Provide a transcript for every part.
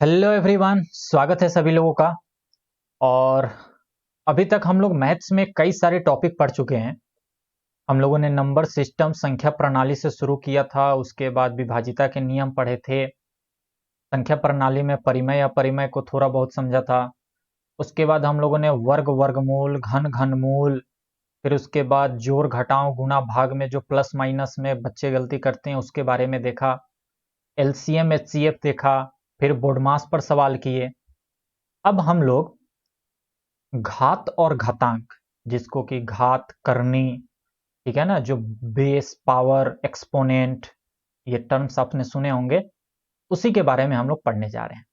Hello everyone, स्वागत है सभी लोगों का। और अभी तक हम लोग मैथ्स में कई सारे टॉपिक पढ़ चुके हैं। हम लोगों ने नंबर सिस्टम, संख्या प्रणाली से शुरू किया था। उसके बाद विभाजिता के नियम पढ़े थे। संख्या प्रणाली में परिमेय अपरिमेय को थोड़ा बहुत समझा था। उसके बाद हम लोगों ने वर्ग, वर्गमूल, घन, घनमूल, फिर उसके बाद जोड़, घटाव, गुणा, भाग में जो प्लस माइनस में बच्चे गलती करते हैं उसके बारे में देखा। एलसीएम, एचसीएफ देखा। फिर बोर्डमास पर सवाल किए। अब हम लोग घात और घातांक, जिसको कि घात करनी, ठीक है ना, जो बेस, पावर, एक्सपोनेंट, ये टर्म्स आपने सुने होंगे, उसी के बारे में हम लोग पढ़ने जा रहे हैं।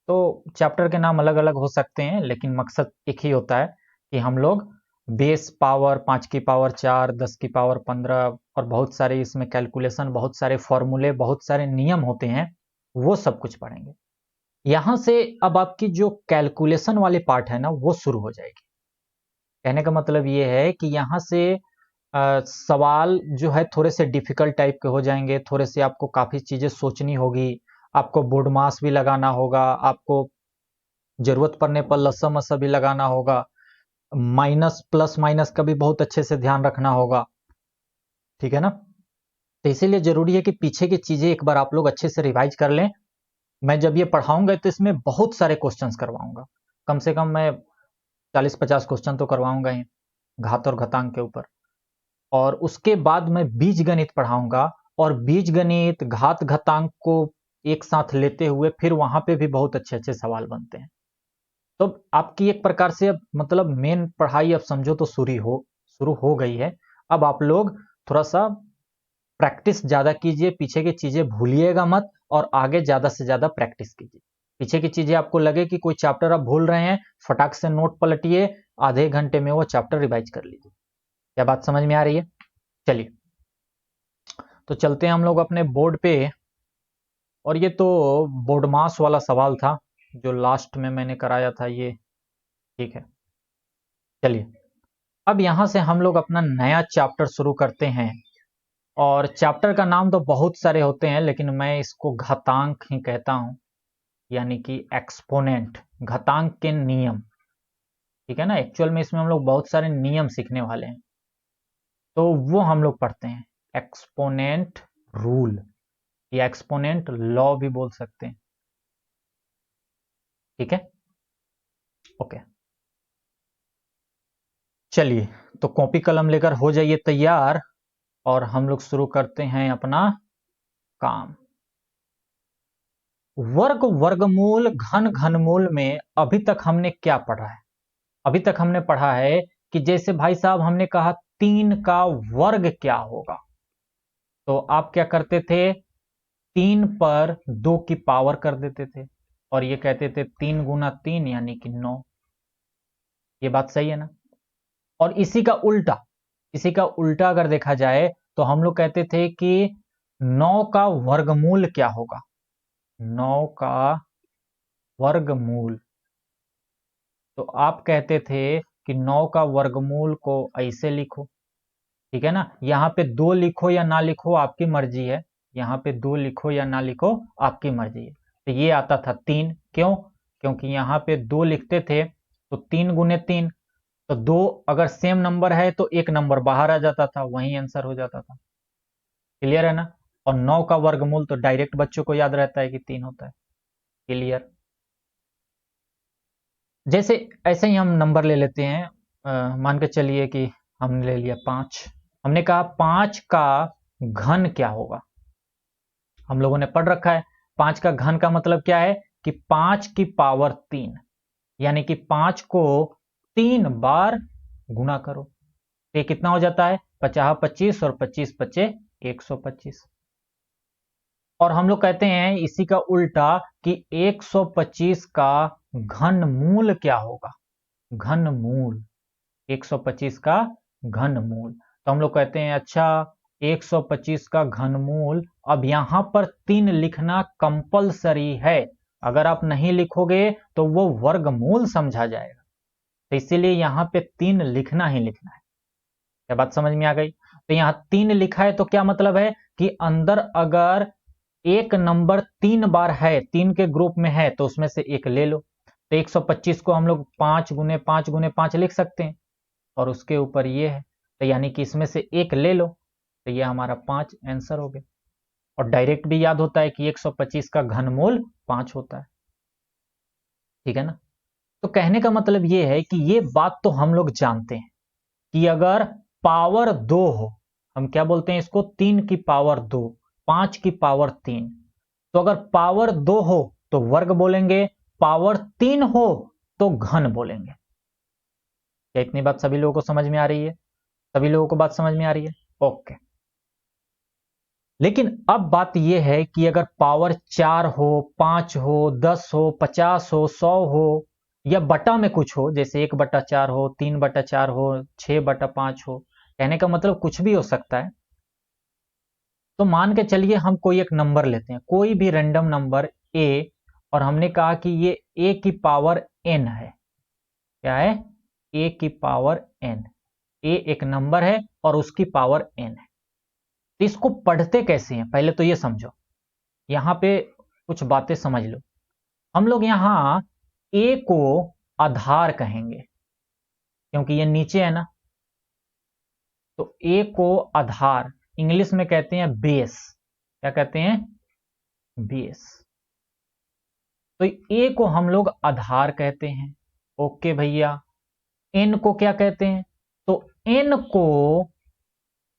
तो चैप्टर के नाम अलग अलग हो सकते हैं, लेकिन मकसद एक ही होता है कि हम लोग बेस, पावर, 5 की पावर 4, 10 की पावर 15 और बहुत सारे इसमें कैलकुलेशन, बहुत सारे फॉर्मूले, बहुत सारे नियम होते हैं, वो सब कुछ पढ़ेंगे। यहां से अब आपकी जो कैलकुलेशन वाले पार्ट है ना, वो शुरू हो जाएगी। कहने का मतलब ये है कि यहाँ से सवाल जो है थोड़े से डिफिकल्ट टाइप के हो जाएंगे। थोड़े से आपको काफ़ी चीज़ें सोचनी होगी। आपको बोर्ड मास भी लगाना होगा। आपको ज़रूरत पड़ने पर लसा मसा भी लगाना होगा। माइनस प्लस माइनस का भी बहुत अच्छे से ध्यान रखना होगा, ठीक है ना। तो इसीलिए ज़रूरी है कि पीछे की चीज़ें एक बार आप लोग अच्छे से रिवाइज कर लें। मैं जब ये पढ़ाऊंगा तो इसमें बहुत सारे क्वेश्चंस करवाऊंगा। कम से कम मैं 40-50 क्वेश्चन तो करवाऊंगा ही घात और घातांक के ऊपर। और उसके बाद मैं बीज गणित पढ़ाऊंगा। और बीज गणित, घात, घातांक को एक साथ लेते हुए फिर वहां पे भी बहुत अच्छे अच्छे सवाल बनते हैं। तो आपकी एक प्रकार से अब मतलब मेन पढ़ाई अब समझो तो शुरू हो गई है। अब आप लोग थोड़ा सा प्रैक्टिस ज्यादा कीजिए, पीछे की चीजें भूलिएगा मत और आगे ज्यादा से ज्यादा प्रैक्टिस कीजिए। पीछे की चीजें आपको लगे कि कोई चैप्टर आप भूल रहे हैं, फटाक से नोट पलटिए, आधे घंटे में वो चैप्टर रिवाइज कर लीजिए। क्या बात समझ में आ रही है? चलिए, तो चलते हैं हम लोग अपने बोर्ड पे। और ये तो बोर्ड मास वाला सवाल था जो लास्ट में मैंने कराया था ये, ठीक है। चलिए, अब यहां से हम लोग अपना नया चैप्टर शुरू करते हैं। और चैप्टर का नाम तो बहुत सारे होते हैं, लेकिन मैं इसको घातांक ही कहता हूं, यानी कि एक्सपोनेंट, घातांक के नियम, ठीक है ना। एक्चुअल में इसमें हम लोग बहुत सारे नियम सीखने वाले हैं, तो वो हम लोग पढ़ते हैं। एक्सपोनेंट रूल या एक्सपोनेंट लॉ भी बोल सकते हैं, ठीक है। ओके, चलिए, तो कॉपी कलम लेकर हो जाइए तैयार और हम लोग शुरू करते हैं अपना काम। वर्ग, वर्गमूल, घन, घनमूल में अभी तक हमने क्या पढ़ा है? अभी तक हमने पढ़ा है कि जैसे भाई साहब हमने कहा 3 का वर्ग क्या होगा, तो आप क्या करते थे? 3 पर 2 की पावर कर देते थे और ये कहते थे 3 गुना 3 यानी कि 9। ये बात सही है ना? और इसी का उल्टा अगर देखा जाए तो हम लोग कहते थे कि 9 का वर्गमूल क्या होगा। 9 का वर्गमूल, तो आप कहते थे कि 9 का वर्गमूल को ऐसे लिखो, ठीक है ना। यहाँ पे 2 लिखो या ना लिखो आपकी मर्जी है। यहाँ पे 2 लिखो या ना लिखो आपकी मर्जी है। तो ये आता था 3। क्यों? क्योंकि यहाँ पे 2 लिखते थे तो 3 गुने 3, तो 2 अगर सेम नंबर है तो एक नंबर बाहर आ जाता था, वही आंसर हो जाता था। क्लियर है ना? और 9 का वर्गमूल तो डायरेक्ट बच्चों को याद रहता है कि 3 होता है। क्लियर? जैसे ऐसे ही हम नंबर ले लेते हैं। मान के चलिए कि हमने ले लिया 5। हमने कहा 5 का घन क्या होगा। हम लोगों ने पढ़ रखा है 5 का घन का मतलब क्या है कि 5 की पावर 3, यानी कि 5 को 3 बार गुणा करो तो ये कितना हो जाता है? 50 25 और 25 पच्चे 125। और हम लोग कहते हैं इसी का उल्टा कि 125 का घन मूल क्या होगा। घन मूल, 125 का घन मूल, तो हम लोग कहते हैं अच्छा 125 का घनमूल। अब यहां पर 3 लिखना कंपलसरी है। अगर आप नहीं लिखोगे तो वो वर्गमूल समझा जाएगा, तो इसीलिए यहां पे 3 लिखना ही लिखना है। क्या बात समझ में आ गई? तो यहां 3 लिखा है तो क्या मतलब है कि अंदर अगर एक नंबर 3 बार है, 3 के ग्रुप में है, तो उसमें से एक ले लो। तो 125 को हम लोग 5 गुने 5 गुने 5 लिख सकते हैं, और उसके ऊपर ये है, तो यानी कि इसमें से एक ले लो, तो ये हमारा 5 आंसर हो गया। और डायरेक्ट भी याद होता है कि 125 का घनमूल 5 होता है, ठीक है ना। तो कहने का मतलब ये है कि ये बात तो हम लोग जानते हैं कि अगर पावर 2 हो, हम क्या बोलते हैं इसको, 3 की पावर 2, 5 की पावर 3। तो अगर पावर 2 हो तो वर्ग बोलेंगे, पावर 3 हो तो घन बोलेंगे। क्या इतनी बात सभी लोगों को समझ में आ रही है? सभी लोगों को बात समझ में आ रही है? ओके। लेकिन अब बात यह है कि अगर पावर 4 हो, 5 हो, 10 हो, 50 हो, 100 हो, या बटा में कुछ हो, जैसे 1/4 हो, 3/4 हो, 6/5 हो, कहने का मतलब कुछ भी हो सकता है। तो मान के चलिए हम कोई एक नंबर लेते हैं, कोई भी रैंडम नंबर a, और हमने कहा कि ये a की पावर n है। क्या है? a की पावर n। a एक नंबर है और उसकी पावर n है। तो इसको पढ़ते कैसे हैं, पहले तो ये समझो। यहां पे कुछ बातें समझ लो। हम लोग यहां a को आधार कहेंगे, क्योंकि ये नीचे है ना। तो a को आधार इंग्लिश में कहते हैं बेस। क्या कहते हैं? बेस। तो a को हम लोग आधार कहते हैं। ओके भैया। n को क्या कहते हैं? तो n को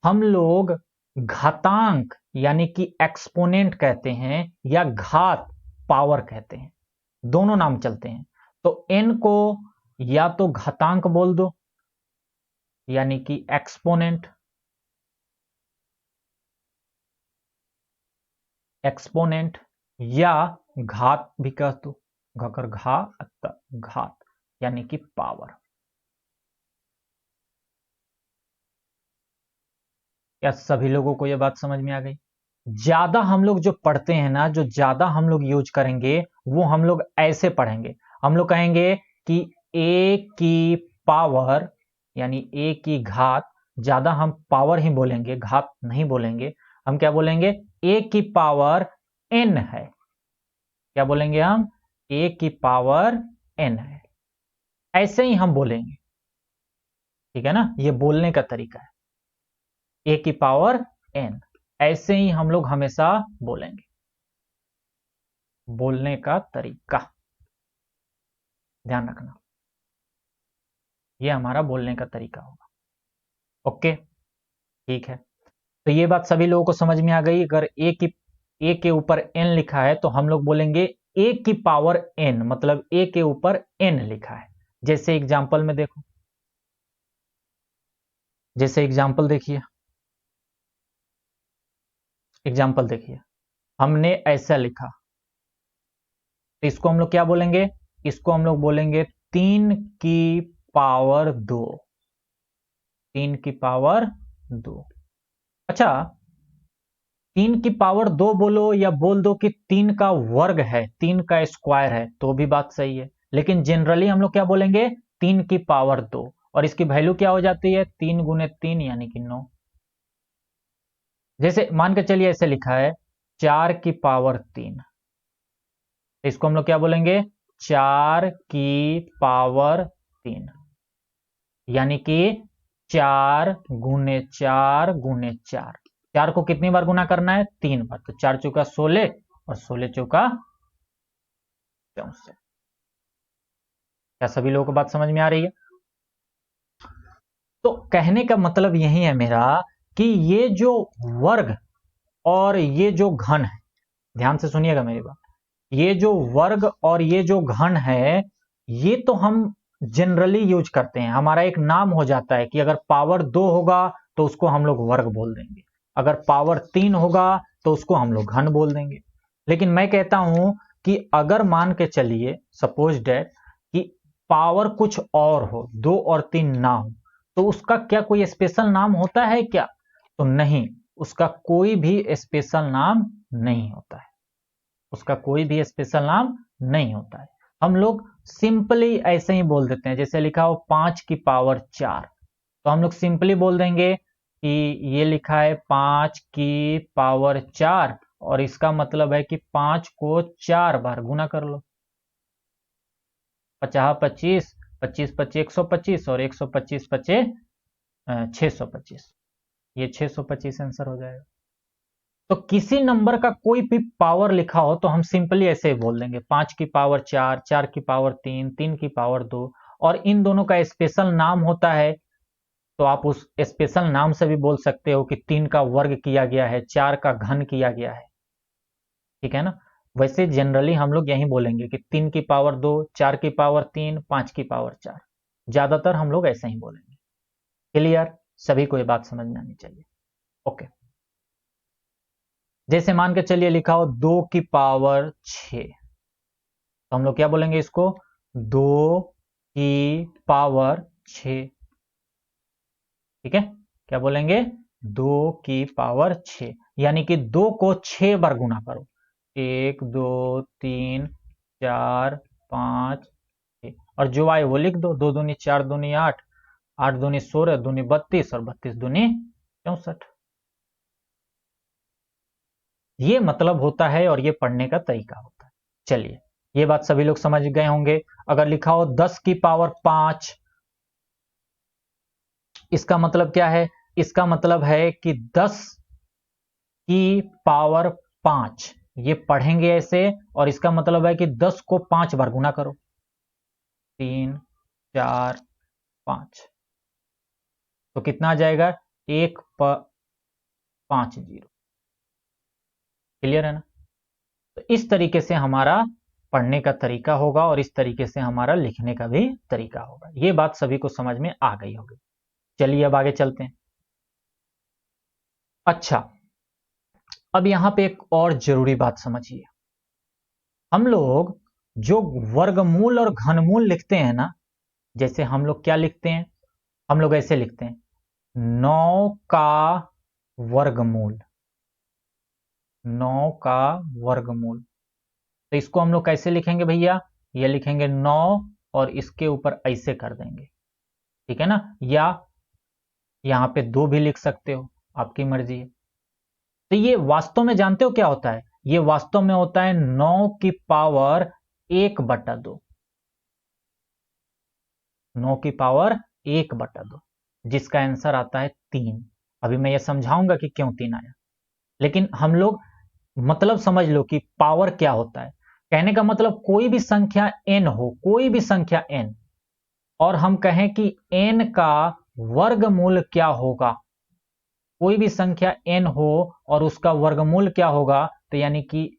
हम लोग घातांक यानी कि एक्सपोनेंट कहते हैं, या घात पावर कहते हैं। दोनों नाम चलते हैं। तो n को या तो घातांक बोल दो, यानी कि एक्सपोनेंट, एक्सपोनेंट, या घात भी कह दो, घकर घात, यानी कि पावर। क्या सभी लोगों को यह बात समझ में आ गई? ज्यादा हम लोग जो पढ़ते हैं ना, जो ज्यादा हम लोग यूज करेंगे, वो हम लोग ऐसे पढ़ेंगे। हम लोग कहेंगे कि a की पावर यानी a की घात, ज्यादा हम पावर ही बोलेंगे, घात नहीं बोलेंगे। हम क्या बोलेंगे? a की पावर n है। क्या बोलेंगे हम? a की पावर n है। ऐसे ही हम बोलेंगे, ठीक है ना। ये बोलने का तरीका है, a की पावर n। ऐसे ही हम लोग हमेशा बोलेंगे, बोलने का तरीका ध्यान रखना। ये हमारा बोलने का तरीका होगा। ओके, ठीक है। तो ये बात सभी लोगों को समझ में आ गई। अगर a के ऊपर n लिखा है तो हम लोग बोलेंगे a की पावर n, मतलब a के ऊपर n लिखा है। जैसे एग्जांपल में देखो, जैसे एग्जांपल देखिए, एग्जांपल देखिए, हमने ऐसा लिखा, तो इसको हम लोग क्या बोलेंगे? इसको हम लोग बोलेंगे 3 की पावर 2। 3 की पावर 2। अच्छा, 3 की पावर 2 बोलो, या बोल दो कि 3 का वर्ग है, 3 का स्क्वायर है, तो भी बात सही है। लेकिन जनरली हम लोग क्या बोलेंगे? 3 की पावर 2। और इसकी वैल्यू क्या हो जाती है? 3 गुने 3 यानी कि 9। जैसे मान के चलिए ऐसे लिखा है 4 की पावर 3, तो इसको हम लोग क्या बोलेंगे? 4 की पावर 3, यानी कि 4 गुने 4 गुने 4। 4 को कितनी बार गुना करना है? 3 बार। तो 4 चौका 16 और 16 चौका 64। क्या सभी लोगों को बात समझ में आ रही है? तो कहने का मतलब यही है मेरा कि ये जो वर्ग और ये जो घन है, ध्यान से सुनिएगा मेरी बात, ये जो वर्ग और ये जो घन है, ये तो हम जनरली यूज करते हैं। हमारा एक नाम हो जाता है कि अगर पावर 2 होगा तो उसको हम लोग वर्ग बोल देंगे, अगर पावर 3 होगा तो उसको हम लोग घन बोल देंगे। लेकिन मैं कहता हूं कि अगर मान के चलिए, सपोज डेट, कि पावर कुछ और हो, 2 और 3 ना हो, तो उसका क्या कोई स्पेशल नाम होता है क्या? तो नहीं, उसका कोई भी स्पेशल नाम नहीं होता है। उसका कोई भी स्पेशल नाम नहीं होता है। हम लोग सिंपली ऐसे ही बोल देते हैं। जैसे लिखा हो 5 की पावर 4, तो हम लोग सिंपली बोल देंगे कि ये लिखा है 5 की पावर 4, और इसका मतलब है कि 5 को 4 बार गुना कर लो। 50 25, 25 25 125 और 125 25 625। ये 625 आंसर हो जाएगा। तो किसी नंबर का कोई भी पावर लिखा हो तो हम सिंपली ऐसे ही बोल देंगे 5 की पावर 4, 4 की पावर 3, 3 की पावर 2, और इन दोनों का स्पेशल नाम होता है तो आप उस स्पेशल नाम से भी बोल सकते हो कि 3 का वर्ग किया गया है, 4 का घन किया गया है, ठीक है ना। वैसे जनरली हम लोग यही बोलेंगे कि 3 की पावर 2, 4 की पावर 3, 5 की पावर 4। ज्यादातर हम लोग ऐसे ही बोलेंगे। क्लियर? सभी को ये बात समझ में आनी चाहिए। ओके, जैसे मान के चलिए लिखा हो 2 की पावर 6, तो हम लोग क्या बोलेंगे इसको? 2 की पावर 6, ठीक है। क्या बोलेंगे? 2 की पावर 6, यानी कि 2 को 6 बार गुना करो। 1 2 3 4 5 6, और जो आए वो लिख दो। 2 दूनी 4 दूनी 8, 8 दूनी 16, दूनी 32 और 32 दूनी 64। ये मतलब होता है और ये पढ़ने का तरीका होता है। चलिए, ये बात सभी लोग समझ गए होंगे। अगर लिखा हो 10 की पावर 5, इसका मतलब क्या है? इसका मतलब है कि 10 की पावर 5, ये पढ़ेंगे ऐसे, और इसका मतलब है कि 10 को 5 बार गुना करो। 3 4 5, तो कितना आ जाएगा? 150। क्लियर है ना? तो इस तरीके से हमारा पढ़ने का तरीका होगा और इस तरीके से हमारा लिखने का भी तरीका होगा। ये बात सभी को समझ में आ गई होगी। चलिए अब आगे चलते हैं। अच्छा, अब यहां पे एक और जरूरी बात समझिए। हम लोग जो वर्गमूल और घनमूल लिखते हैं ना, जैसे हम लोग क्या लिखते हैं? हम लोग ऐसे लिखते हैं 9 का वर्गमूल, 9 का वर्गमूल। तो इसको हम लोग कैसे लिखेंगे भैया? ये लिखेंगे 9 और इसके ऊपर ऐसे कर देंगे, ठीक है ना। या यहां पे 2 भी लिख सकते हो, आपकी मर्जी है। तो ये वास्तव में जानते हो क्या होता है? ये वास्तव में होता है 9 की पावर 1/2, 9 की पावर 1/2, जिसका आंसर आता है 3। अभी मैं ये समझाऊंगा कि क्यों 3 आया, लेकिन हम लोग मतलब समझ लो कि पावर क्या होता है। कहने का मतलब कोई भी संख्या n हो, कोई भी संख्या n, और हम कहें कि n का वर्गमूल क्या होगा, कोई भी संख्या n हो और उसका वर्गमूल क्या होगा, तो यानी कि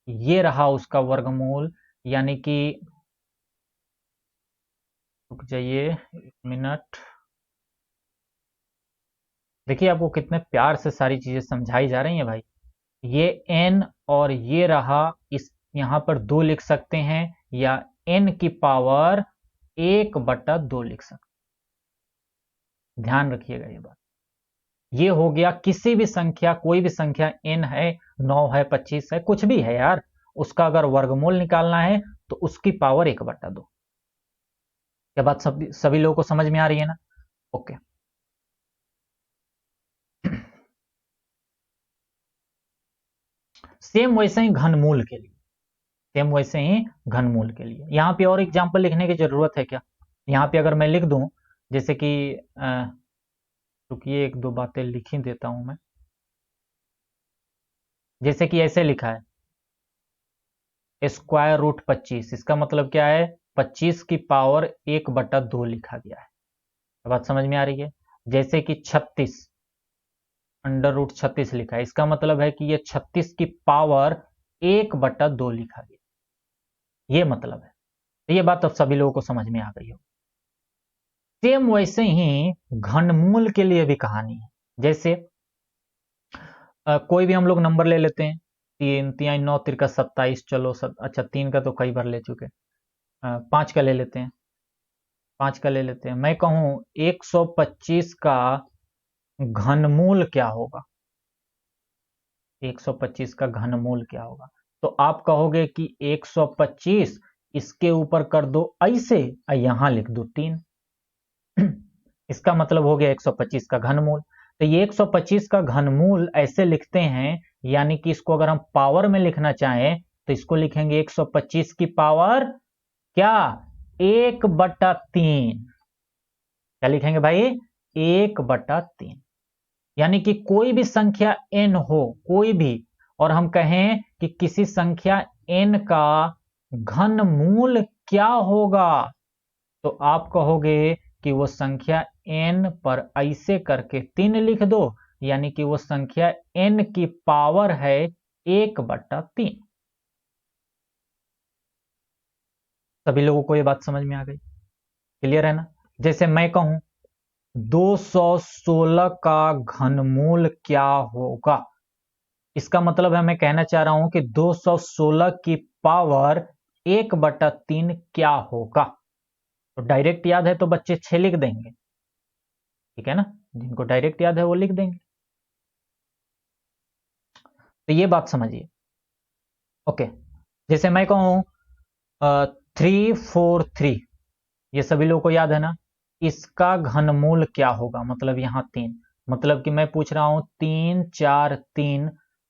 ये रहा उसका वर्गमूल, यानी कि, रुक जाइए 1 मिनट। देखिए आपको कितने प्यार से सारी चीजें समझाई जा रही हैं भाई। ये n और ये रहा, इस यहां पर 2 लिख सकते हैं, या n की पावर 1/2 लिख सकते हैं। ध्यान रखिएगा ये बात। ये हो गया किसी भी संख्या, कोई भी संख्या n है, 9 है, 25 है, कुछ भी है यार, उसका अगर वर्गमूल निकालना है तो उसकी पावर 1/2। क्या बात सभी लोगों को समझ में आ रही है ना? ओके। सेम वैसे ही घनमूल के लिए, सेम वैसे ही घनमूल के लिए यहां पे और एग्जांपल लिखने की जरूरत है क्या? यहां पे अगर मैं लिख दूं, जैसे कि रुकिए 1-2 बातें लिख ही देता हूं मैं। जैसे कि ऐसे लिखा है स्क्वायर रूट 25, इसका मतलब क्या है? 25 की पावर 1/2 लिखा गया है। बात समझ में आ रही है? जैसे कि 36, अंडर रूट 36 लिखा है, इसका मतलब है कि ये 36 की पावर 1/2 लिखा गया, ये मतलब है। तो ये बात अब सभी लोगों को समझ में आ गई हो। सेम वैसे ही घनमूल के लिए भी कहानी है। जैसे कोई भी हम लोग नंबर ले लेते हैं, 3 3 9 3 27, चलो अच्छा 3 का तो कई बार ले चुके, 5 का ले लेते हैं, 5 का ले लेते हैं। मैं कहूं 125 का घनमूल क्या होगा? 125 का घनमूल क्या होगा? तो आप कहोगे कि 125 इसके ऊपर कर दो ऐसे, यहां लिख दो 3। इसका मतलब हो गया 125 का घनमूल। तो ये 125 का घनमूल ऐसे लिखते हैं, यानी कि इसको अगर हम पावर में लिखना चाहें तो इसको लिखेंगे 125 की पावर क्या 1/3। क्या लिखेंगे भाई 1/3। यानी कि कोई भी संख्या n हो, कोई भी, और हम कहें कि किसी संख्या n का घनमूल क्या होगा, तो आप कहोगे कि वो संख्या n पर ऐसे करके 3 लिख दो, यानी कि वो संख्या n की पावर है 1/3। सभी लोगों को ये बात समझ में आ गई? क्लियर है ना? जैसे मैं कहूं 216 का घनमूल क्या होगा, इसका मतलब है मैं कहना चाह रहा हूं कि 216 की पावर 1/3 क्या होगा। तो डायरेक्ट याद है तो बच्चे 6 लिख देंगे, ठीक है ना? जिनको डायरेक्ट याद है वो लिख देंगे। तो ये बात समझिए। ओके, जैसे मैं कहूं 343, ये सभी लोगों को याद है ना? इसका घनमूल क्या होगा, मतलब यहां 3, मतलब कि मैं पूछ रहा हूं 343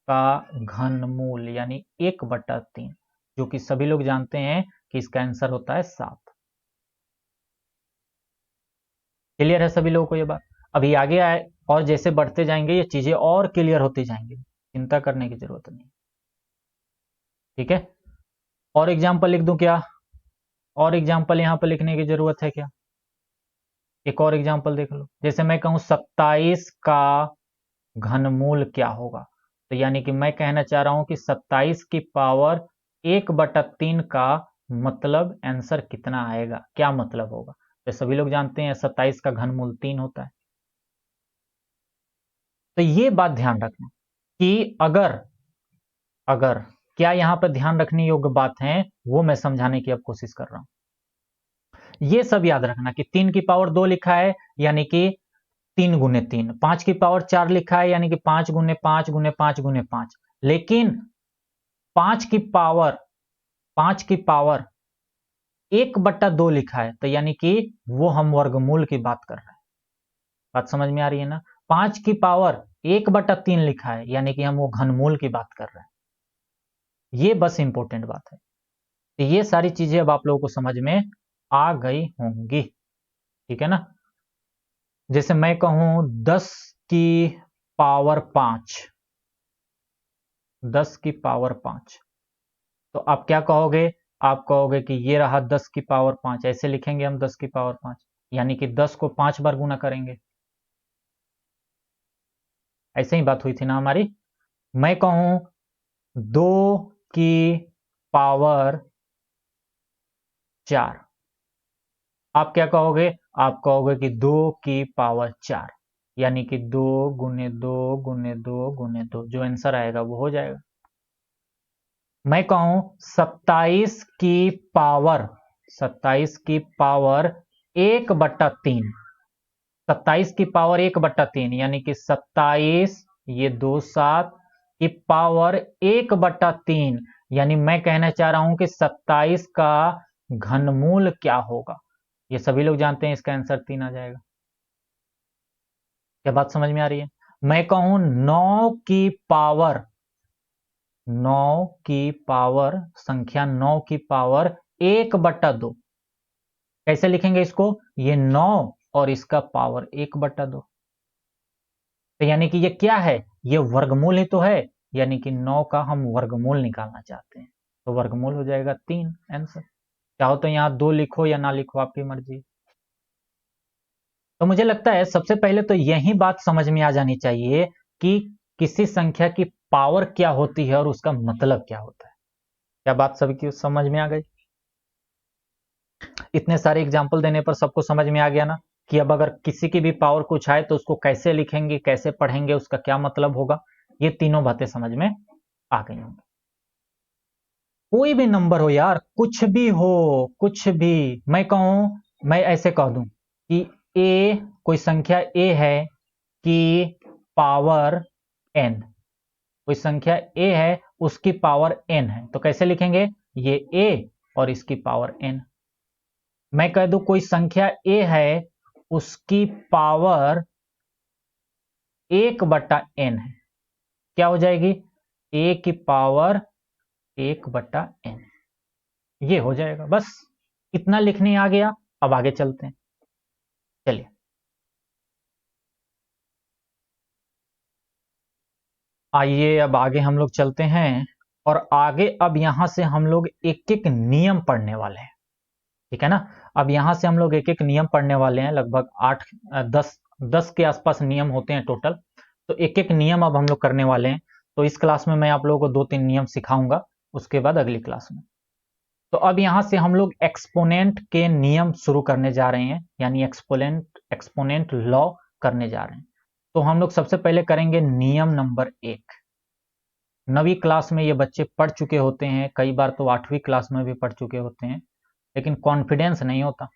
का घनमूल यानी 1/3, जो कि सभी लोग जानते हैं कि इसका आंसर होता है 7। क्लियर है सभी लोगों को ये बात? अभी आगे आए और जैसे बढ़ते जाएंगे ये चीजें और क्लियर होती जाएंगी, चिंता करने की जरूरत नहीं। ठीक है, और एग्जाम्पल लिख दूं क्या? और एग्जाम्पल यहां पर लिखने की जरूरत है क्या? एक और एग्जाम्पल देख लो, जैसे मैं कहूं 27 का घनमूल क्या होगा, तो यानी कि मैं कहना चाह रहा हूं कि 27 की पावर 1/3 का मतलब आंसर कितना आएगा, क्या मतलब होगा? तो सभी लोग जानते हैं 27 का घनमूल 3 होता है। तो ये बात ध्यान रखना कि अगर अगर क्या यहां पर ध्यान रखने योग्य बात है, वो मैं समझाने की अब कोशिश कर रहा हूं। ये सब याद रखना कि 3 की पावर 2 लिखा है, यानी कि 3 गुने 3, 5 की पावर 4 लिखा है, यानी कि 5 गुने 5 गुने 5 गुने 5, लेकिन 5 की पावर 1/2 लिखा है, तो यानी कि वो हम वर्गमूल की बात कर रहे हैं। बात समझ में आ रही है ना? 5 की पावर 1/3 लिखा है, यानी कि हम वो घनमूल की बात कर रहे हैं। ये बस इंपॉर्टेंट बात है। तो ये सारी चीजें अब आप लोगों को समझ में आ गई होंगी, ठीक है ना? जैसे मैं कहूं 10 की पावर 5, 10 की पावर 5, तो आप क्या कहोगे? आप कहोगे कि ये रहा 10 की पावर 5, ऐसे लिखेंगे हम 10 की पावर 5, यानी कि 10 को 5 बार गुना करेंगे। ऐसे ही बात हुई थी ना हमारी? मैं कहूं 2 की पावर 4, आप क्या कहोगे? आप कहोगे कि 2 की पावर 4, यानी कि 2 गुने 2 गुने 2 गुने 2, जो आंसर आएगा वो हो जाएगा। मैं कहूं 27 की पावर 1/3, 27 की पावर 1/3, यानी कि 27, ये 2 7 की पावर 1/3, यानी मैं कहना चाह रहा हूं कि 27 का घनमूल क्या होगा। ये सभी लोग जानते हैं, इसका आंसर 3 आ जाएगा। क्या बात समझ में आ रही है? मैं कहूं 9 की पावर 9 की पावर, संख्या 9 की पावर 1/2, कैसे लिखेंगे इसको? ये 9 और इसका पावर 1/2, तो यानी कि ये क्या है? ये वर्गमूल ही तो है, यानी कि 9 का हम वर्गमूल निकालना चाहते हैं, तो वर्गमूल हो जाएगा 3 आंसर। चाहो तो यहां 2 लिखो या ना लिखो, आपकी मर्जी। तो मुझे लगता है सबसे पहले तो यही बात समझ में आ जानी चाहिए कि किसी संख्या की पावर क्या होती है और उसका मतलब क्या होता है। क्या बात सभी की समझ में आ गई? इतने सारे एग्जाम्पल देने पर सबको समझ में आ गया ना कि अब अगर किसी की भी पावर कुछ आए तो उसको कैसे लिखेंगे, कैसे पढ़ेंगे, उसका क्या मतलब होगा। ये तीनों बातें समझ में आ गई होंगी। कोई भी नंबर हो यार, कुछ भी हो, कुछ भी, मैं कहूं, मैं ऐसे कह दूं कि ए, कोई संख्या ए है कि पावर एन, कोई संख्या ए है उसकी पावर एन है, तो कैसे लिखेंगे? ये ए और इसकी पावर एन। मैं कह दूं कोई संख्या ए है उसकी पावर 1/n है, क्या हो जाएगी, a की पावर 1/n, ये हो जाएगा। बस इतना लिखने आ गया। अब आगे चलते हैं, चलिए। आइए अब आगे हम लोग चलते हैं, और आगे अब यहां से हम लोग एक एक नियम पढ़ने वाले हैं, ठीक है ना। अब यहां से हम लोग एक एक नियम पढ़ने वाले हैं, लगभग 8 10 के आसपास नियम होते हैं टोटल। तो एक एक नियम अब हम लोग करने वाले हैं। तो इस क्लास में मैं आप लोगों को 2-3 नियम सिखाऊंगा, उसके बाद अगली क्लास में। तो अब यहां से हम लोग एक्सपोनेंट के नियम शुरू करने जा रहे हैं, यानी एक्सपोनेंट लॉ करने जा रहे हैं। तो हम लोग सबसे पहले करेंगे नियम नंबर 1। 9वीं क्लास में ये बच्चे पढ़ चुके होते हैं, कई बार तो 8वीं क्लास में भी पढ़ चुके होते हैं, लेकिन कॉन्फिडेंस नहीं होता।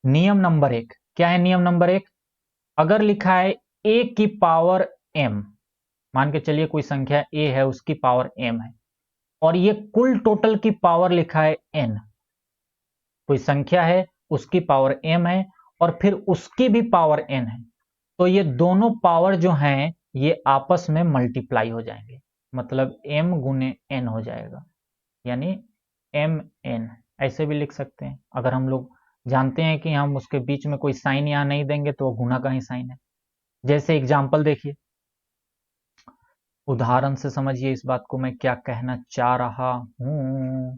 नियम नंबर 1 क्या है? नियम नंबर 1, अगर लिखा है a की पावर m, मान के चलिए कोई संख्या a है, उसकी पावर m है, और ये कुल टोटल की पावर लिखा है n। कोई संख्या है, उसकी पावर m है, और फिर उसकी भी पावर n है, तो ये दोनों पावर जो हैं ये आपस में मल्टीप्लाई हो जाएंगे, मतलब m गुने n हो जाएगा, यानी mn। ऐसे भी लिख सकते हैं। अगर हम लोग जानते हैं कि हम उसके बीच में कोई साइन यहां नहीं देंगे तो वो गुना का ही साइन है। जैसे एग्जाम्पल देखिए, उदाहरण से समझिए इस बात को मैं क्या कहना चाह रहा हूं,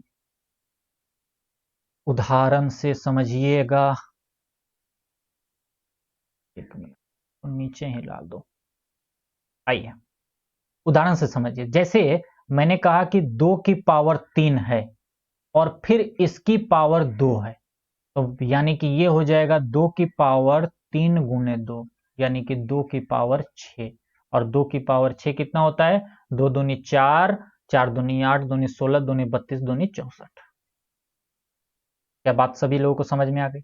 उदाहरण से समझिएगा। एक मिनट, नीचे ही डाल दो। आइए उदाहरण से समझिए। जैसे मैंने कहा कि 2 की पावर 3 है और फिर इसकी पावर 2 है, तो यानी कि ये हो जाएगा 2 की पावर 3 गुने 2, यानी कि 2 की पावर 6। और 2 की पावर 6 कितना होता है? 2 दूनी 4, 4 दूनी 8, दूनी 16, दूनी 32, दूनी 64। क्या बात सभी लोगों को समझ में आ गई?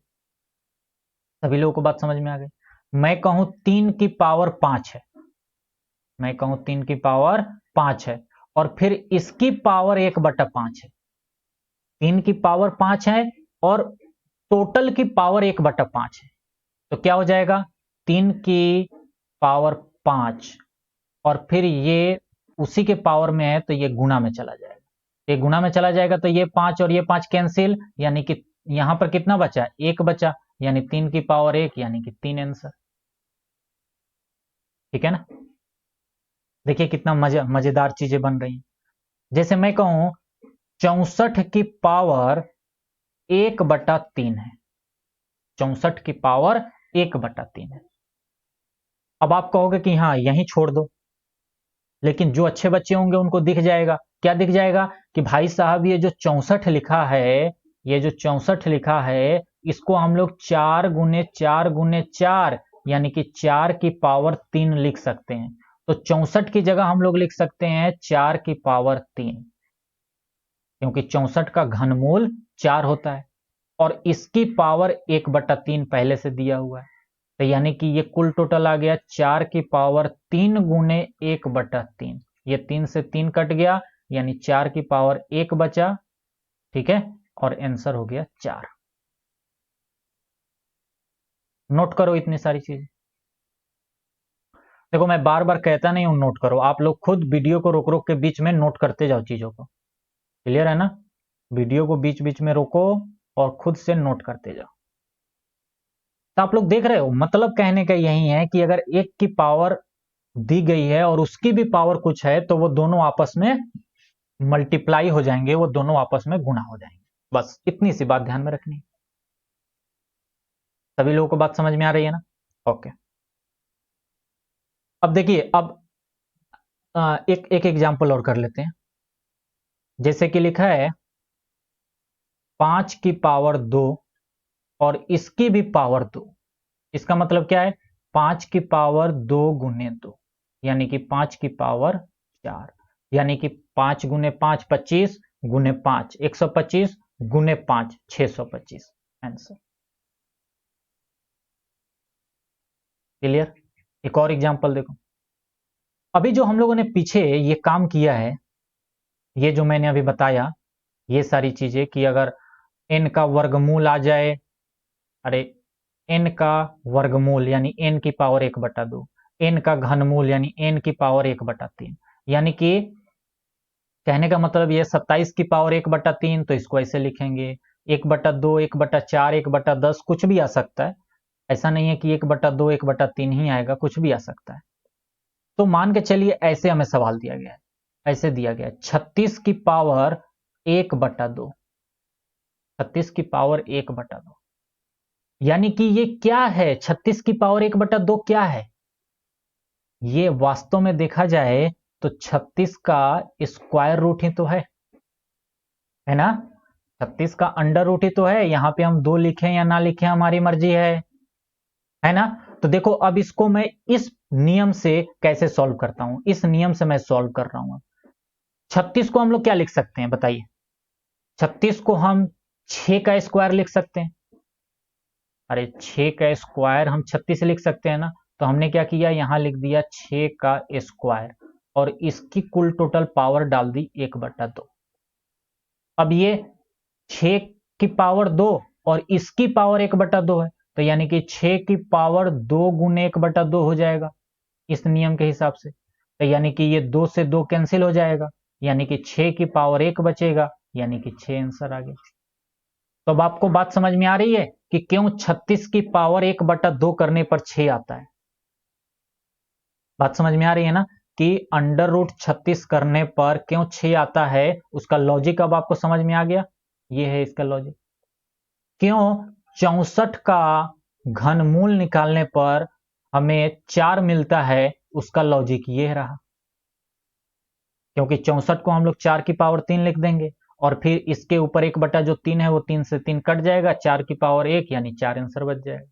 सभी लोगों को बात समझ में आ गई? मैं कहूं 3 की पावर 5 है, मैं कहूं 3 की पावर 5 है, और फिर इसकी पावर 1/5 है। 3 की पावर 5 है और टोटल की पावर 1/5 है, तो क्या हो जाएगा? 3 की पावर 5, और फिर ये उसी के पावर में है, तो ये गुना में चला जाएगा। ये गुना में चला जाएगा तो ये 5 और ये 5 कैंसिल, यानी कि यहां पर कितना बचा? 1 बचा, यानी 3 की पावर 1, यानी कि 3 आंसर। ठीक है ना? देखिए कितना मजेदार चीजें बन रही हैं। जैसे मैं कहूं 64 की पावर 1/3 है, 64 की पावर 1/3 है। अब आप कहोगे कि हाँ यहीं छोड़ दो, लेकिन जो अच्छे बच्चे होंगे उनको दिख जाएगा। क्या दिख जाएगा? कि भाई साहब ये जो 64 लिखा है, ये जो 64 लिखा है, इसको हम लोग 4 गुने 4 गुने 4, यानी कि 4 की पावर 3 लिख सकते हैं। तो 64 की जगह हम लोग लिख सकते हैं 4 की पावर 3, क्योंकि 64 का घनमूल 4 होता है, और इसकी पावर 1/3 पहले से दिया हुआ है। तो यानी कि ये कुल टोटल आ गया 4 की पावर 3 गुने 1/3। ये 3 से 3 कट गया, यानी 4 की पावर 1 बचा। ठीक है, और आंसर हो गया 4। नोट करो इतनी सारी चीजें। देखो मैं बार बार कहता नहीं हूं नोट करो, आप लोग खुद वीडियो को रोक रोक के बीच में नोट करते जाओ चीजों को। क्लियर है ना? वीडियो को बीच बीच में रोको और खुद से नोट करते जाओ। तो आप लोग देख रहे हो, मतलब कहने का यही है कि अगर एक की पावर दी गई है और उसकी भी पावर कुछ है, तो वो दोनों आपस में मल्टीप्लाई हो जाएंगे, वो दोनों आपस में गुणा हो जाएंगे। बस इतनी सी बात ध्यान में रखनी है। सभी लोगों को बात समझ में आ रही है ना? ओके। अब देखिए, अब एक एक एग्जाम्पल और कर लेते हैं। जैसे कि लिखा है 5 की पावर 2 और इसकी भी पावर 2। इसका मतलब क्या है? 5 की पावर 2 गुने 2, यानी कि 5 की पावर 4, यानी कि 5 गुने 5 25, गुने 5 125, गुने 5 625। Answer clear? एक और एग्जांपल देखो। अभी जो हम लोगों ने पीछे ये काम किया है, ये जो मैंने अभी बताया, ये सारी चीजें कि अगर n का वर्गमूल आ जाए, अरे n का वर्गमूल यानी n की पावर 1/2, n का घनमूल यानी n की पावर 1/3। यानी कि कहने का मतलब ये 27 की पावर 1/3, तो इसको ऐसे लिखेंगे 1/2, 1/4, 1/10, कुछ भी आ सकता है। ऐसा नहीं है कि 1/2, 1/3 ही आएगा, कुछ भी आ सकता है। तो मान के चलिए ऐसे हमें सवाल दिया गया है, ऐसे दिया गया है 36 की पावर 1/2, 36 की पावर 1/2, यानी कि ये क्या है? 36 की पावर 1/2 क्या है? ये वास्तव में देखा जाए तो 36 का स्क्वायर रूट ही तो है ना? 36 का अंडर रूट ही तो है। यहां पे हम 2 लिखें या ना लिखें हमारी मर्जी है ना? तो देखो अब इसको मैं इस नियम से कैसे सॉल्व करता हूं, इस नियम से मैं सॉल्व कर रहा हूं। 36 को हम लोग क्या लिख सकते हैं बताइए? 36 को हम 6 का स्क्वायर लिख सकते हैं। अरे 6 का स्क्वायर हम 36 लिख सकते हैं ना? तो हमने क्या किया, यहां लिख दिया 6 का स्क्वायर और इसकी कुल टोटल पावर डाल दी 1/2। अब ये 6 की पावर 2 और इसकी पावर 1/2 है, तो यानी कि 6 की पावर 2 गुने 1/2 हो जाएगा इस नियम के हिसाब से। तो यानी कि ये 2 से 2 कैंसिल हो जाएगा, यानी कि 6 की पावर 1 बचेगा, यानी कि 6 आंसर आ गया। तो अब आपको बात समझ में आ रही है कि क्यों 36 की पावर 1/2 करने पर 6 आता है? बात समझ में आ रही है ना कि अंडर रूट 36 करने पर क्यों 6 आता है? उसका लॉजिक अब आपको समझ में आ गया। ये है इसका लॉजिक। क्यों 64 का घनमूल निकालने पर हमें 4 मिलता है, उसका लॉजिक ये रहा। क्योंकि 64 को हम लोग 4 की पावर 3 लिख देंगे और फिर इसके ऊपर 1/3 है, वो 3 से 3 कट जाएगा, 4 की पावर 1 यानी 4 आंसर बच जाएगा।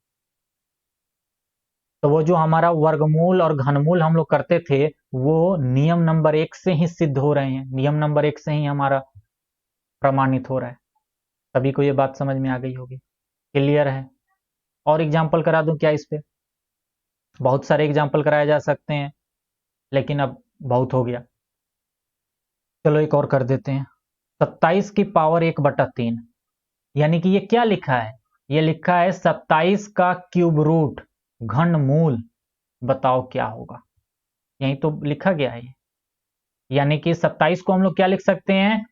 तो वो जो हमारा वर्गमूल और घनमूल हम लोग करते थे वो नियम नंबर 1 से ही सिद्ध हो रहे हैं, नियम नंबर 1 से ही हमारा प्रमाणित हो रहा है। सभी को ये बात समझ में आ गई होगी, क्लियर है? और एग्जाम्पल करा दूं क्या इस पे? बहुत सारे एग्जाम्पल कराए जा सकते हैं लेकिन अब बहुत हो गया, चलो एक और कर देते हैं। 27 की पावर 1/3, यानी कि ये क्या लिखा है? ये लिखा है 27 का क्यूब रूट घनमूल, बताओ क्या होगा? यही तो लिखा गया है। यानी कि 27 को हम लोग क्या लिख सकते हैं?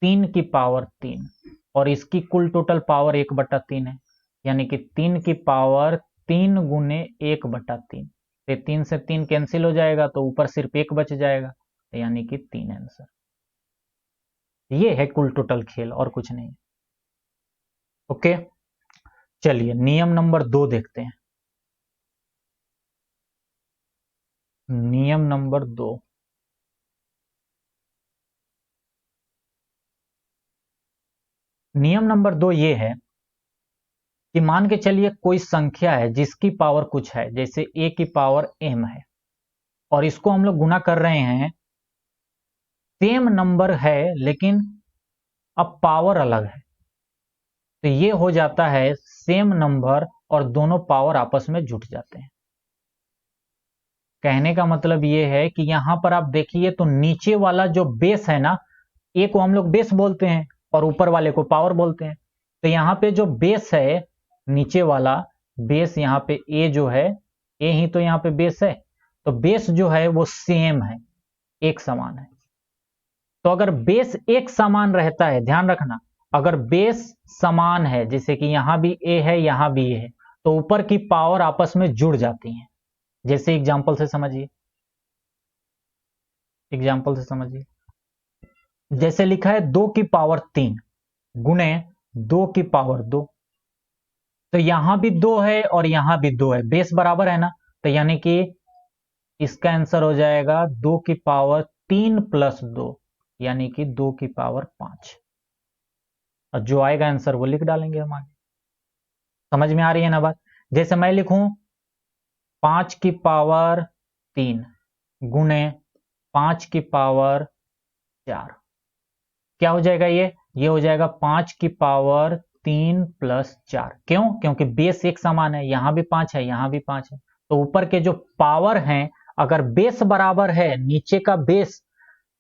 3 की पावर 3 और इसकी कुल टोटल पावर 1/3 है, यानी कि 3 की पावर 3 गुने 1/3। 3 से 3 कैंसिल हो जाएगा तो ऊपर सिर्फ 1 बच जाएगा, यानी कि 3 आंसर। ये है कुल टोटल खेल और कुछ नहीं। ओके, चलिए नियम नंबर 2 देखते हैं। नियम नंबर 2, नियम नंबर 2 ये है कि मान के चलिए कोई संख्या है जिसकी पावर कुछ है, जैसे a की पावर m है और इसको हम लोग गुना कर रहे हैं, सेम नंबर है लेकिन अब पावर अलग है, तो ये हो जाता है सेम नंबर और दोनों पावर आपस में जुट जाते हैं। कहने का मतलब ये है कि यहां पर आप देखिए तो नीचे वाला जो बेस है ना, ए को हम लोग बेस बोलते हैं और ऊपर वाले को पावर बोलते हैं। तो यहाँ पे जो बेस है, नीचे वाला बेस, यहाँ पे ए जो है, ए ही तो यहाँ पे बेस है, तो बेस जो है वो सेम है, एक समान है। तो अगर बेस एक समान रहता है, ध्यान रखना, अगर बेस समान है, जैसे कि यहां भी ए है यहां भी ए है, तो ऊपर की पावर आपस में जुड़ जाती हैं। जैसे एग्जाम्पल से समझिए, एग्जाम्पल से समझिए, जैसे लिखा है 2 की पावर 3 गुणे 2 की पावर 2, तो यहां भी 2 है और यहां भी 2 है, बेस बराबर है ना, तो यानी कि इसका आंसर हो जाएगा 2 की पावर 3 प्लस 2, यानी कि 2 की पावर 5, और जो आएगा आंसर वो लिख डालेंगे हम आगे। समझ में आ रही है ना बात? जैसे मैं लिखूं 5 की पावर 3 गुणे 5 की पावर 4, क्या हो जाएगा? ये हो जाएगा 5 की पावर 3 प्लस 4। क्यों? क्योंकि बेस एक समान है, यहां भी 5 है यहां भी 5 है, तो ऊपर के जो पावर हैं, अगर बेस बराबर है, नीचे का बेस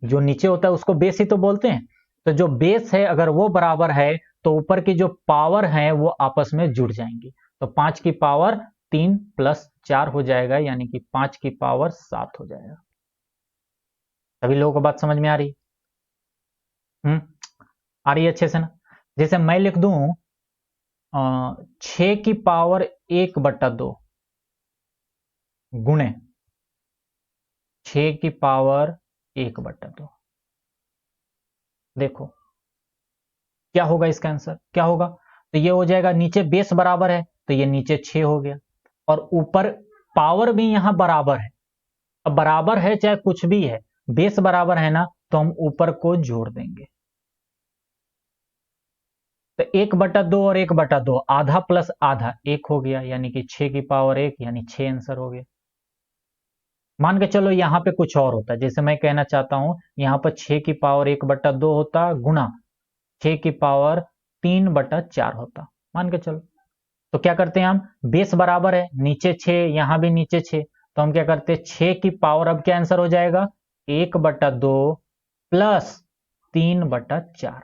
जो नीचे होता है उसको बेस ही तो बोलते हैं, तो जो बेस है अगर वो बराबर है तो ऊपर की जो पावर है वो आपस में जुड़ जाएंगी, तो 5 की पावर 3 प्लस 4 हो जाएगा, यानी कि 5 की पावर 7 हो जाएगा। सभी लोगों को बात समझ में आ रही? आ रही है अच्छे से ना? जैसे मैं लिख दूं 6 की पावर 1/2 गुणे 6 की पावर 1/2। देखो क्या होगा, इसका आंसर क्या होगा? तो ये हो जाएगा, नीचे बेस बराबर है तो ये नीचे 6 हो गया, और ऊपर पावर भी यहां बराबर है। अब बराबर है चाहे कुछ भी है, बेस बराबर है ना, तो हम ऊपर को जोड़ देंगे। तो 1/2 और 1/2 आधा प्लस आधा 1 हो गया, यानी कि 6 की पावर 1, यानी 6 आंसर हो गया। मान के चलो यहां पे कुछ और होता, जैसे मैं कहना चाहता हूं यहां पर 6 की पावर 1/2 होता गुना 6 की पावर 3/4 होता, मान के चलो। तो क्या करते हैं हम, बेस बराबर है, नीचे 6 यहां भी नीचे 6, तो हम क्या करते हैं 6 की पावर, अब क्या आंसर हो जाएगा 1/2 प्लस 3/4।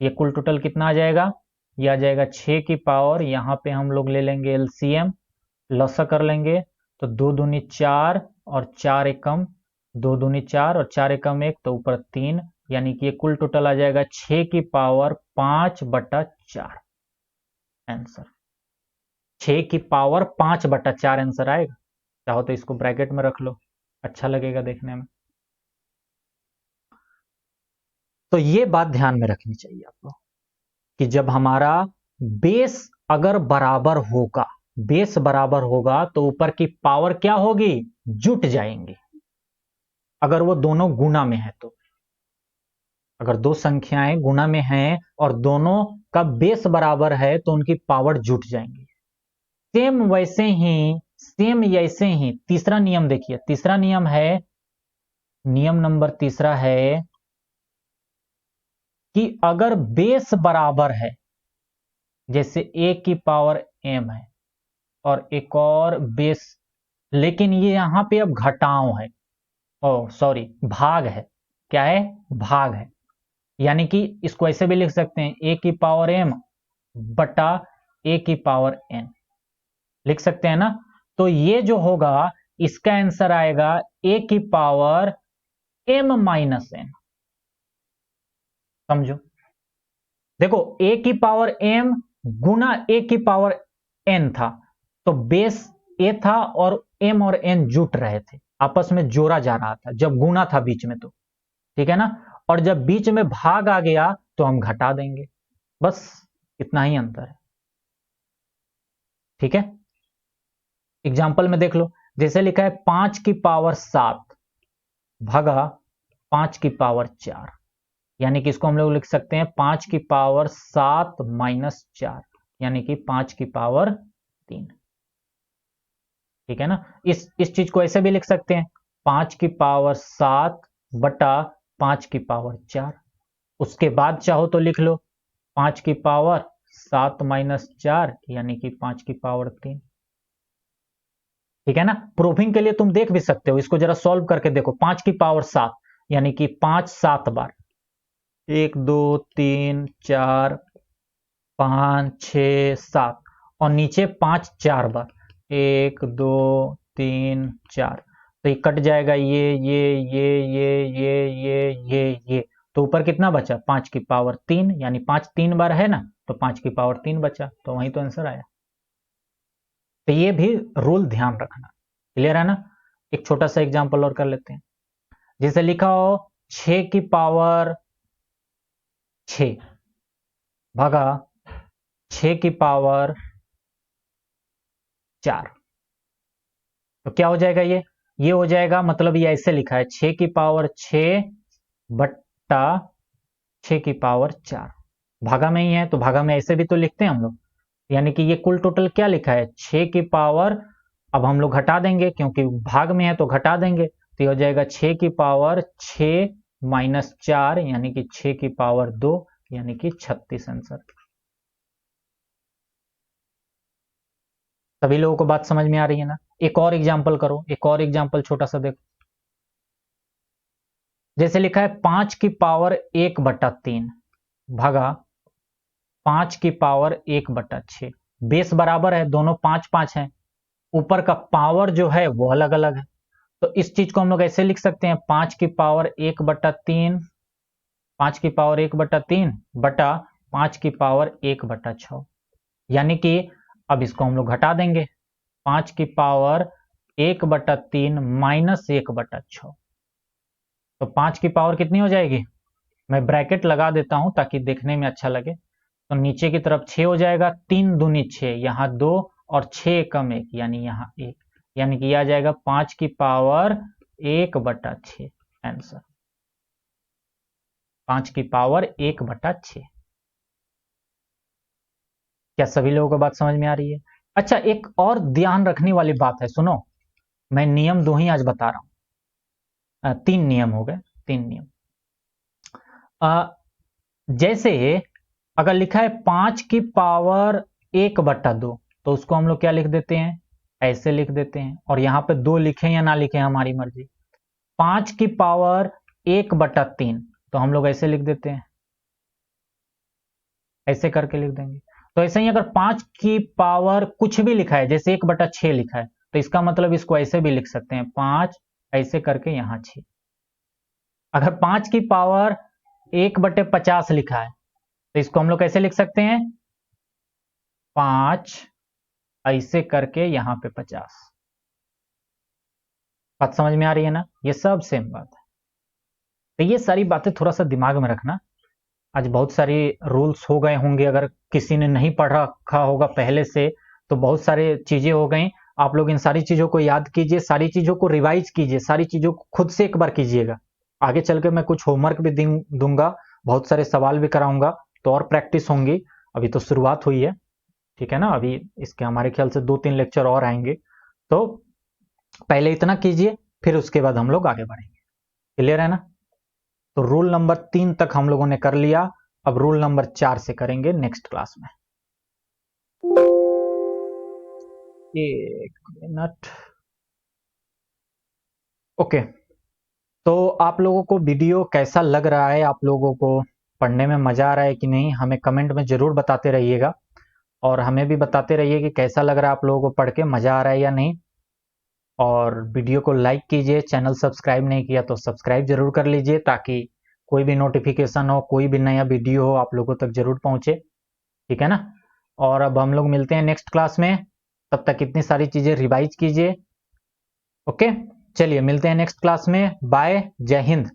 ये कुल टोटल कितना आ जाएगा, ये आ जाएगा 6 की पावर, यहां पे हम लोग ले लेंगे एलसीएम, लसा कर लेंगे, तो 2 दूनी 4 और 4 एकम 2 दूनी 4 और 4 एकम 1, तो ऊपर 3, यानी कि ये कुल टोटल आ जाएगा 6 की पावर 5/4 आंसर। 6 की पावर 5/4 आंसर आएगा। चाहो तो इसको ब्रैकेट में रख लो, अच्छा लगेगा देखने में। तो ये बात ध्यान में रखनी चाहिए आपको कि जब हमारा बेस अगर बराबर होगा, बेस बराबर होगा तो ऊपर की पावर क्या होगी, जुट जाएंगी। अगर वो दोनों गुना में है तो, अगर दो संख्याएं गुना में हैं और दोनों का बेस बराबर है तो उनकी पावर जुट जाएंगी। सेम वैसे ही, सेम ऐसे ही तीसरा नियम देखिए, तीसरा नियम है, नियम नंबर तीसरा है कि अगर बेस बराबर है, जैसे a की पावर m है और एक और बेस, लेकिन ये यहां पे अब घटाव है, ओ सॉरी भाग है, क्या है, भाग है, यानी कि इसको ऐसे भी लिख सकते हैं a की पावर m बटा a की पावर n, लिख सकते हैं ना। तो ये जो होगा इसका आंसर आएगा a की पावर m माइनस n। समझो, देखो a की पावर m गुना a की पावर n था, तो बेस a था और m और n जुट रहे थे, आपस में जोड़ा जा रहा था जब गुना था बीच में, तो ठीक है ना। और जब बीच में भाग आ गया तो हम घटा देंगे, बस इतना ही अंतर है। ठीक है, एग्जाम्पल में देख लो, जैसे लिखा है 5 की पावर 7 भागा 5 की पावर 4, यानी कि इसको हम लोग लिख सकते हैं 5 की पावर 7 माइनस 4, यानी कि 5 की पावर 3। ठीक है ना, इस चीज को ऐसे भी लिख सकते हैं 5 की पावर 7 बटा 5 की पावर 4। उसके बाद चाहो तो लिख लो 5 की पावर 7 माइनस 4, यानी कि 5 की पावर 3। ठीक है ना, प्रूविंग के लिए तुम देख भी सकते हो, इसको जरा सॉल्व करके देखो, 5 की पावर 7 यानी कि 5 7 बार, 1 2 3 4 5 6 7, और नीचे 5 4 बार, 1 2 3 4, तो ये कट जाएगा, ये, तो ऊपर कितना बचा 5 की पावर 3, यानी 5 3 बार है ना, तो 5 की पावर 3 बचा, तो वहीं तो आंसर आया। तो ये भी रूल ध्यान रखना, क्लियर है ना। एक छोटा सा एग्जांपल और कर लेते हैं, जैसे लिखा हो 6 की पावर 6 भागा 6 की पावर 4, तो क्या हो जाएगा, ये हो जाएगा, मतलब ये ऐसे लिखा है 6 की पावर 6 बट्टा 6 की पावर 4, भागा में ही है तो भागा में ऐसे भी तो लिखते हैं हम लोग, यानी कि ये कुल टोटल क्या लिखा है 6 की पावर, अब हम लोग घटा देंगे क्योंकि भाग में है तो घटा देंगे, तो ये हो जाएगा 6 की पावर 6 माइनस 4, यानी कि 6 की पावर 2, यानी कि 36 आंसर। सभी लोगों को बात समझ में आ रही है ना। एक और एग्जाम्पल करो, एक और एग्जाम्पल छोटा सा देखो, जैसे लिखा है 5 की पावर 1/3 भागा 5 की पावर 1/6, बेस बराबर है, दोनों 5-5 हैं, ऊपर का पावर जो है वो अलग अलग है। तो इस चीज को हम लोग ऐसे लिख सकते हैं 5 की पावर 1/3, 5 की पावर 1/3 बटा 5 की पावर 1/6, यानी कि अब इसको हम लोग घटा देंगे, 5 की पावर 1/3 माइनस 1/6, तो 5 की पावर कितनी हो जाएगी, मैं ब्रैकेट लगा देता हूं ताकि देखने में अच्छा लगे। तो नीचे की तरफ 6 हो जाएगा, 3 दूनी 6, यहाँ 2 और 6 कम 1 यानी यहाँ 1, यानी कि यह आ जाएगा 5 की पावर 1/6 आंसर, 5 की पावर 1/6। क्या सभी लोगों को बात समझ में आ रही है? अच्छा, एक और ध्यान रखने वाली बात है, सुनो, मैं नियम 2 ही आज बता रहा हूं, 3 नियम हो गए, 3 नियम। जैसे अगर लिखा है 5 की पावर 1/2, तो उसको हम लोग क्या लिख देते हैं, ऐसे लिख देते हैं, और यहां पे 2 लिखें या ना लिखें हमारी मर्जी। 5 की पावर 1/3 तो हम लोग ऐसे लिख देते हैं, ऐसे करके लिख देंगे। तो ऐसे ही अगर 5 की पावर कुछ भी लिखा है, जैसे 1/6 लिखा है, तो इसका मतलब इसको ऐसे भी लिख सकते हैं, 5 ऐसे करके यहां 6। अगर 5 की पावर 1/50 लिखा है, तो इसको हम लोग कैसे लिख सकते हैं, 5 ऐसे करके यहां पे 50। बात समझ में आ रही है ना? ये सब सेम बात है। तो ये सारी बातें थोड़ा सा दिमाग में रखना। आज बहुत सारी रूल्स हो गए होंगे, अगर किसी ने नहीं पढ़ रखा होगा पहले से तो बहुत सारी चीजें हो गई। आप लोग इन सारी चीजों को याद कीजिए, सारी चीजों को रिवाइज कीजिए, सारी चीजों को खुद से एक बार कीजिएगा। आगे चल के मैं कुछ होमवर्क भी दूंगा, बहुत सारे सवाल भी कराऊंगा, तो और प्रैक्टिस होंगी। अभी तो शुरुआत हुई है, ठीक है ना, अभी इसके हमारे ख्याल से 2-3 लेक्चर और आएंगे, तो पहले इतना कीजिए, फिर उसके बाद हम लोग आगे बढ़ेंगे। क्लियर है ना? तो रूल नंबर 3 तक हम लोगों ने कर लिया, अब रूल नंबर 4 से करेंगे नेक्स्ट क्लास में। एक मिनट। ओके, तो आप लोगों को वीडियो कैसा लग रहा है, आप लोगों को पढ़ने में मजा आ रहा है कि नहीं, हमें कमेंट में जरूर बताते रहिएगा, और हमें भी बताते रहिए कि कैसा लग रहा है, आप लोगों को पढ़ के मजा आ रहा है या नहीं। और वीडियो को लाइक कीजिए, चैनल सब्सक्राइब नहीं किया तो सब्सक्राइब जरूर कर लीजिए, ताकि कोई भी नोटिफिकेशन हो, कोई भी नया वीडियो हो, आप लोगों तक जरूर पहुंचे, ठीक है ना। और अब हम लोग मिलते हैं नेक्स्ट क्लास में, तब तक इतनी सारी चीजें रिवाइज कीजिए। ओके, चलिए मिलते हैं नेक्स्ट क्लास में, बाय, जय हिंद।